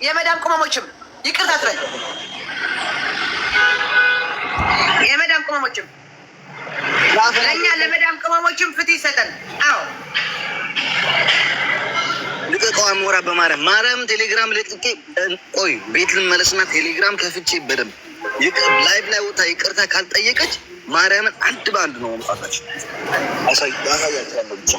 የመዳም ቅመሞችም ይቅርታ ትበል። የመዳም ቅመሞችም ለእኛ ለመዳም ቅመሞችም ፍትህ ይሰጠን። አዎ ልቀቀው። አሞራ በማርያም ቴሌግራም ለጥቄ ቆይ ቤት ልመለስና ቴሌግራም ከፍቼ በደምብ ላይቭ ላይ ወጣ ይቅርታ ካልጠየቀች ማርያምን አንድ በአንድ ነው ማውጣታችሁ። አሳያችኋለሁ ብቻ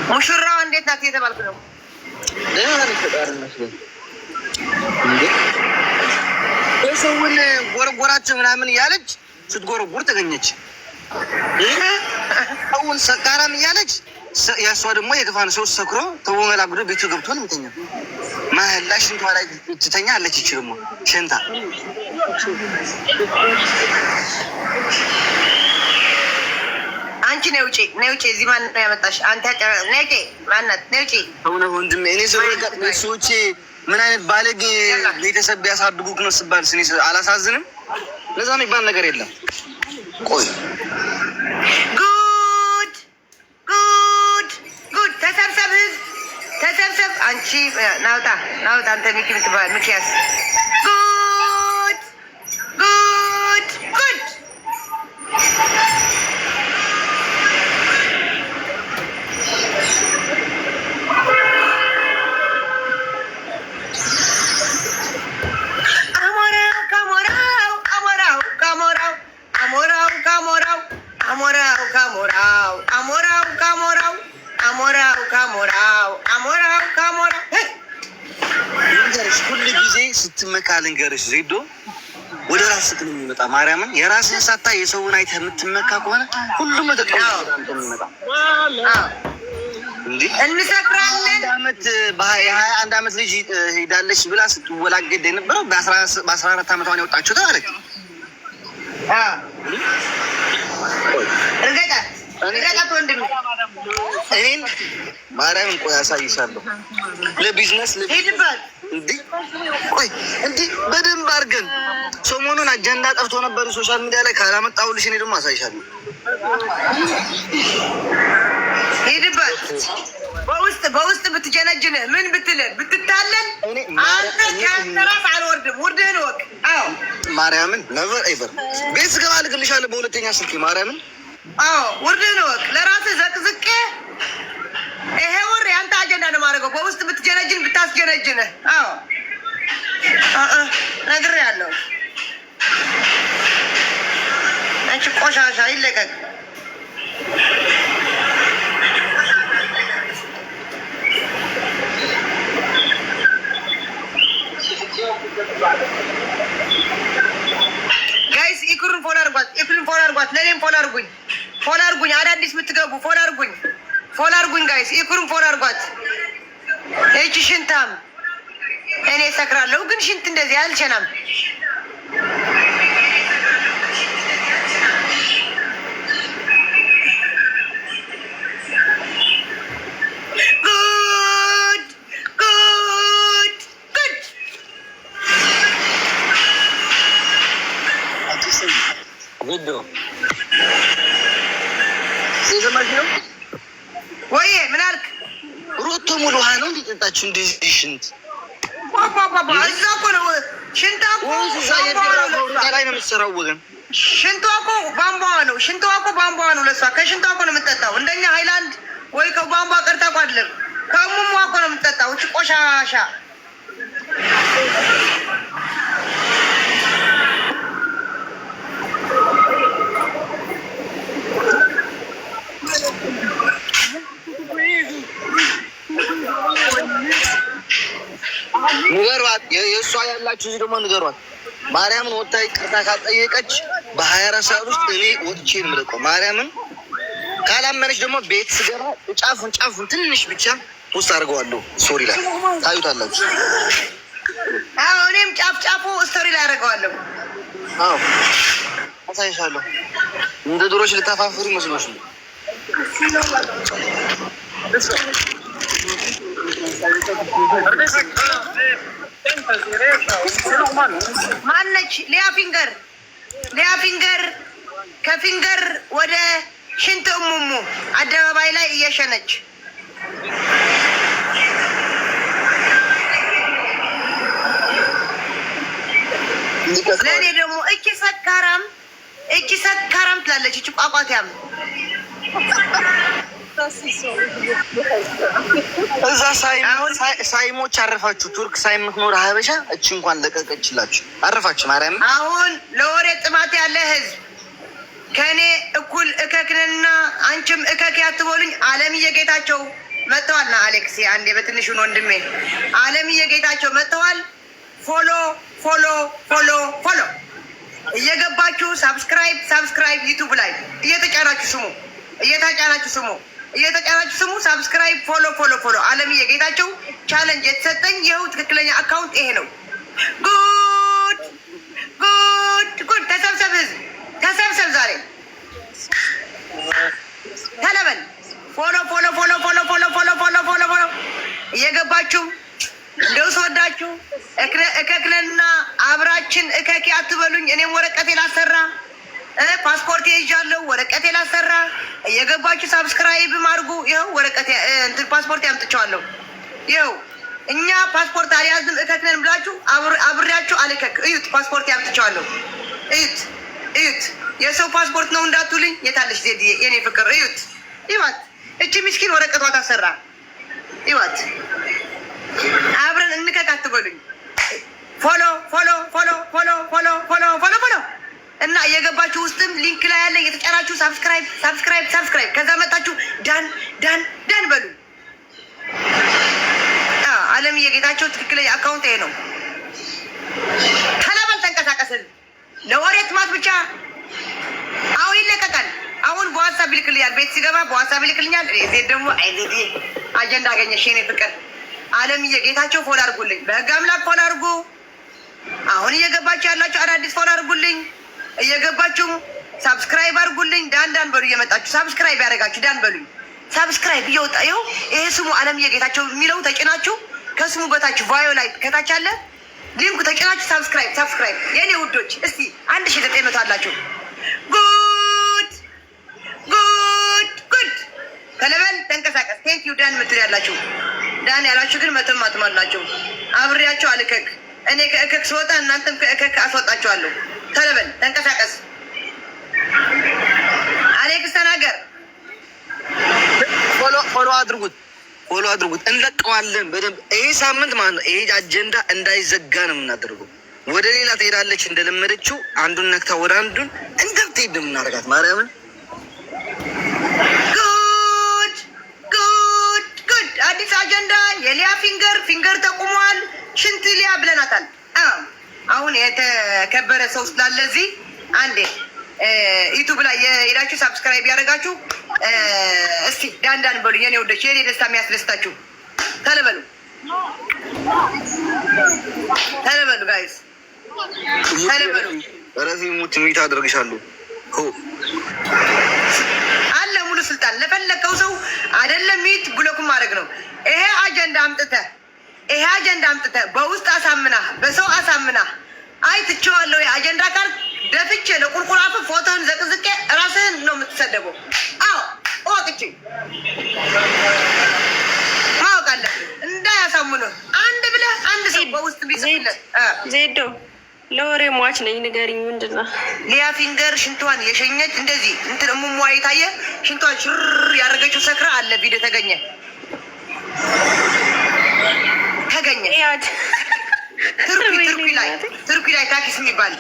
ሙሽራዋ እንዴት ናት የተባልክ ነው? የሰውን ጎረጎራቸው ምናምን እያለች ስትጎረጎር ተገኘች። ሰውን ሰካራም እያለች የእሷ ደግሞ የክፋን ሰው ሰክሮ ተወመላግዶ ቤቱ ገብቶ ነው የሚተኛው። መሀል ላይ ሽንቷ ላይ ትተኛ አለች። ይች ደግሞ ሽንታ አንቺ ነይ ውጪ፣ ነይ ውጪ። እዚህ ማን ነው ያመጣሽ? አንተ ነይ ውጪ። ማናት? ነይ ውጪ። ሆነ ወንድሜ፣ እኔ ሰዎች ምን አይነት ባለጌ ቤተሰብ ቢያሳድጉክ ነው ስባል ስኔ አላሳዝንም? ለዛ የሚባል ነገር የለም። ቆይ ጉድ ጉድ ጉድ! ተሰብሰብ ህዝብ ተሰብሰብ። አንቺ ናውጣ ናውጣ። አንተ ሚኪ ምትባል ሚኪያስ ጉድ ጉድ ጉድ! ስትመካ ልንገርሽ ዜዶ ወደ ራስህ ነው የሚመጣ። ማርያምን የራስህን ሳታ የሰውን አይተህ የምትመካ ከሆነ ሁሉም ተጠቅሞ እንዴ እንሰክራለን። በ21 ዓመት ልጅ ሄዳለች ብላ ስትወላገድ የነበረው በ14 ዓመቷ ነው የወጣችው ተባለች። እርገጣት ወንድም እኔን ማርያምን ቆይ አሳይሻለሁ። ለቢዝነስ ሄድባት እንዲህ ቆይ እንዲህ በደንብ አድርገን ሰሞኑን አጀንዳ ጠፍቶ ነበር ሶሻል ሚዲያ ላይ ካላመጣሁልሽ እኔ ደግሞ አሳይሻለሁ። ሄድባት በውስጥ ብትጀነጅን ምን ብትል ብትታለን አንተ ከራስ አልወርድም። ውርድህን ወቅ። አዎ ማርያምን ነቨር ኤቨር ቤት ስገባ ልክልሻለሁ በሁለተኛ ስልክ ማርያምን። አዎ ውርድህን ወቅ። ለራስህ ዘቅዝቄ ይሄ ወር ያንተ አጀንዳ ነው የማደርገው። በውስጥ ብትጀነጅን ብታስጀነጅን። አዎ ነግሬሃለሁ። አንቺ ቆሻሻ ይለቀቅ። ጋይስ ኢክሩን ፎሎ አድርጓት፣ ኢክሩን ፎሎ አድርጓት። ለኔም ፎሎ አድርጉኝ፣ ፎሎ አድርጉኝ። አዳዲስ የምትገቡ ፎሎ አድርጉኝ፣ ፎሎ አድርጉኝ ጋይስ። ኢክሩን ፎሎ አድርጓት። እቺ ሽንታም እኔ ሰክራለሁ ግን ሽንት እንደዚህ አልቸናም። ወይ ምን አልክ? ሮቶ ሙሉ ውሃ ነው እንዲጠጣችሁ እንደዚህ ሽንት እዛ እኮ ነው ሽንታ እኮ ላይ ነው የምትሰራው ወገን። ሽንቷ እኮ ቧንቧ ነው፣ ሽንቷ እኮ ቧንቧ ነው። ለሷ ከሽንቷ እኮ ነው የምትጠጣው። እንደኛ ሃይላንድ ወይ ከቧንቧ ቀርታ እኮ አይደለም ከሙሟ እኮ ነው የምትጠጣው። እቺ ቆሻሻ ንገሯት። የእሷ ያላችሁ እዚህ ደግሞ ንገሯት። ማርያምን ወጥታ ይቅርታ ካልጠየቀች በ24 ሰዓት ውስጥ እኔ ወጥቼ ነው የምለቀው። ማርያምን ካላመነች ደግሞ ቤት ስገባ ጫፉን ትንሽ ብቻ ፖስት አድርገዋለሁ። ስቶሪ ላይ ታዩታላችሁ። አዎ እኔም ጫፉ ስቶሪ ላይ አድርገዋለሁ። አዎ አሳይሻለሁ። እንደ ድሮሽ ልታፋፍሩ መስሎሽ ነው። ማነች? ሊያ ፊንገር ከፊንገር ወደ ሽንት እሙሙ አደባባይ ላይ እየሸነች ለእኔ ደግሞ እቺ ሰካራም ትላለች። እቺ ቋቋትያም እዛ ሳይሞች አረፋችሁ። ቱርክ ሳይምትኖር ሀበሻ እቺ እንኳን ለቀቀችላችሁ አረፋችሁ። ማርያም አሁን ለወሬ ጥማት ያለ ህዝብ ከእኔ እኩል እከክንና አንቺም እከክ ያትበሉኝ። አለምዬ ጌታቸው መጥተዋል። ና አሌክስ አንዴ በትንሹን ወንድሜ አለምዬ ጌታቸው መጥተዋል። ፎሎ እየገባችሁ ሳብስክራይብ ዩቱብ ላይ እየተጫናችሁ ስሙ ሳብስክራይብ ፎሎ አለምዬ ጌታቸው ቻለንጅ የተሰጠኝ ይኸው ትክክለኛ አካውንት ይሄ ነው። ጉድ ተሰብሰብ ህዝብ ተሰብሰብ ዛሬ ተለበል ፎሎ እየገባችሁ እንደው ስወዳችሁ እከክለና አብራችን እከክ አትበሉኝ። እኔም ወረቀቴ ላሰራ ፓስፖርት ይዣለሁ ወረቀቴ ላሰራ እየገባችሁ ሳብስክራይብም አድርጉ። ይኸው ወረቀቴ ፓስፖርት ያምጥቸዋለሁ። ይኸው እኛ ፓስፖርት አልያዝም እከክለን ብላችሁ አብሬያችሁ አልከክ እዩት። ፓስፖርት ያምጥቸዋለሁ። እዩት የሰው ፓስፖርት ነው እንዳትሉኝ። የታለች ዜድዬ የኔ ፍቅር? እዩት ይዋት እቺ ምስኪን ወረቀቷ ታሰራ። ይዋት አብረን እንከክ አትበሉኝ። ፎሎ እና እየገባችሁ ውስጥም ሊንክ ላይ ያለ እየተጫናችሁ ሳብስክራይብ ከዛ መጣችሁ ዳን በሉ። አለምዬ ጌታቸው ትክክለኛ አካውንት ይሄ ነው። ተለበል ተንቀሳቀስን። ለወሬ ጥማት ብቻ አሁን ይለቀቃል። አሁን በዋትሳፕ ይልክልኛል። ቤት ሲገባ በዋትሳፕ ይልክልኛል። ዜድ ደግሞ አይዜድ አጀንዳ አገኘሽ የኔ ፍቅር። አለምዬ ጌታቸው ፎሎ አድርጉልኝ። በህግ አምላክ ፎሎ አድርጉ። አሁን እየገባችሁ ያላችሁ አዳዲስ ፎሎ አድርጉልኝ። እየገባችሁ ሳብስክራይብ አድርጉልኝ። ዳን በሉ። እየመጣችሁ ሳብስክራይብ ያደረጋችሁ ዳን በሉኝ። ሳብስክራይብ እየወጣ ይኸው ይሄ ስሙ አለምዬ ጌታቸው የሚለው ተጭናችሁ ከስሙ በታች ቫዮ ላይ ከታች አለ ሊንኩ ተጭናችሁ ሳብስክራይብ የኔ ውዶች። እስቲ 1900 አላችሁ። ጉድ ከለበል ተንቀሳቀስ። ቴንኪዩ ዳን ምትል ያላችሁ ዳን ያላችሁ ግን መተም አትማላችሁ። አብሬያቸው አልከክ እኔ ከእከክ ስወጣ እናንተም ከእከክ አስወጣችኋለሁ። ተለበል ተንቀሳቀስ። አሌክስ ተናገር። ፎሎ አድርጉት እንለቀዋለን በደንብ። ይሄ ሳምንት ማለት ነው። ይሄ አጀንዳ እንዳይዘጋ ነው የምናደርገው። ወደ ሌላ ትሄዳለች እንደለመደችው አንዱን ነክታ ወደ አንዱን እንደምትሄድ ነው የምናደርጋት። ማርያምን ጉድ አዲስ አጀንዳ የሊያ ፊንገር ተቁሟል። ሽንት ሊያ ብለናታል። አሁን የተከበረ ሰው ስላለ እዚህ አንዴ ዩቱብ ላይ የሄዳችሁ ሳብስክራይብ ያደረጋችሁ እስቲ ዳን በሉ የኔ ወደች የኔ ደስታ የሚያስደስታችሁ ተለበሉ ጋይስ ተለበሉ። ረዚህ ሙት ሚት አደርግሻለሁ አለ ሙሉ ስልጣን ለፈለከው ሰው አይደለም ሚት ብሎክ ማድረግ ነው። ይሄ አጀንዳ አምጥተህ በውስጥ አሳምና በሰው አሳምና አይ ትቼዋለሁ የአጀንዳ ካል ደፍቼ ለቁርቁራፍ ፎቶን ዘቅዝቄ ራስህን ነው የምትሰደበው። አዎ ወጥቼ ማወቅ አለብህ እንዳያሳምኑ። አንድ ብለህ አንድ ሰው በውስጥ ቢጽፍለት ዜዶ ለወሬ ሟች ነኝ ንገሪኝ። ምንድን ነው ሊያ ፊንገር ሽንቷን የሸኘች እንደዚህ እንትን እሙሟ የታየ ሽንቷን ሽር ያደረገችው ሰክራ አለ ቪዲዮ ተገኘ ትርኩ ላይ ታኪስ የሚባል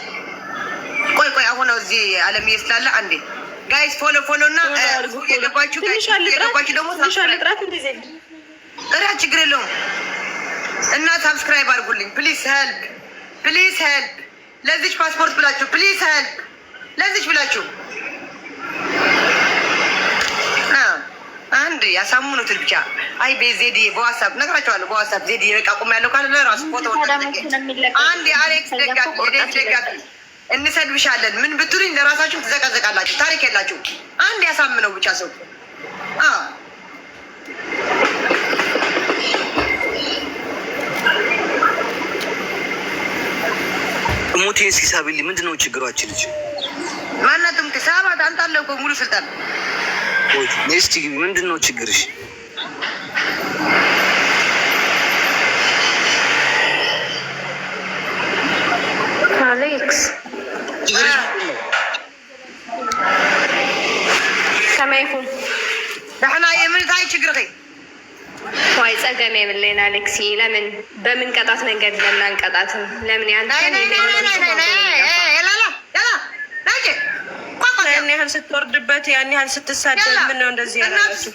ቆይ አሁን እዚህ አለምዬ ስላለ አንዴ ጋይስ ፎሎ እና የገባችሁ ደግሞ ችግር የለውም እና ሳብስክራይብ አድርጉልኝ ፕሊዝ ሄልፕ ለዚች ፓስፖርት ብላችሁ ፕሊዝ ሄልፕ ለዚች ብላችሁ አንድ ያሳምኑትን ብቻ። አይ በዜዲ በዋትሳፕ ነግራቸዋለሁ። በዋትሳፕ ዜዲ በቃ ቁም ያለው ካለ ለራሱ ፎቶ አንድ የአሌክስ ደጋፊ እንሰድብሻለን ምን ብትሉኝ ለራሳችሁ ትዘቀዘቃላችሁ። ታሪክ የላችሁ። አንድ ያሳምነው ብቻ ሰው እሙቴን ሲሳብልኝ ምንድን ነው ችግሯችን? ልጅ ማናትም ሳባት አንተ አለ እኮ ሙሉ ስልጣን። እስቲ ምንድን ነው ችግርሽ? አሌክስ ከመይ ይኹን ደሕና የምን ታይ ችግርኺ? ዋይ ፀገም የብለይን አሌክሲ። ለምን በምን ቀጣት መንገድ ለምን አንቀጣትም? ለምን ያን ያህል ስትወርድበት ያን ያህል ስትሳደብ ምን ነው እንደዚህ ያላችሁ?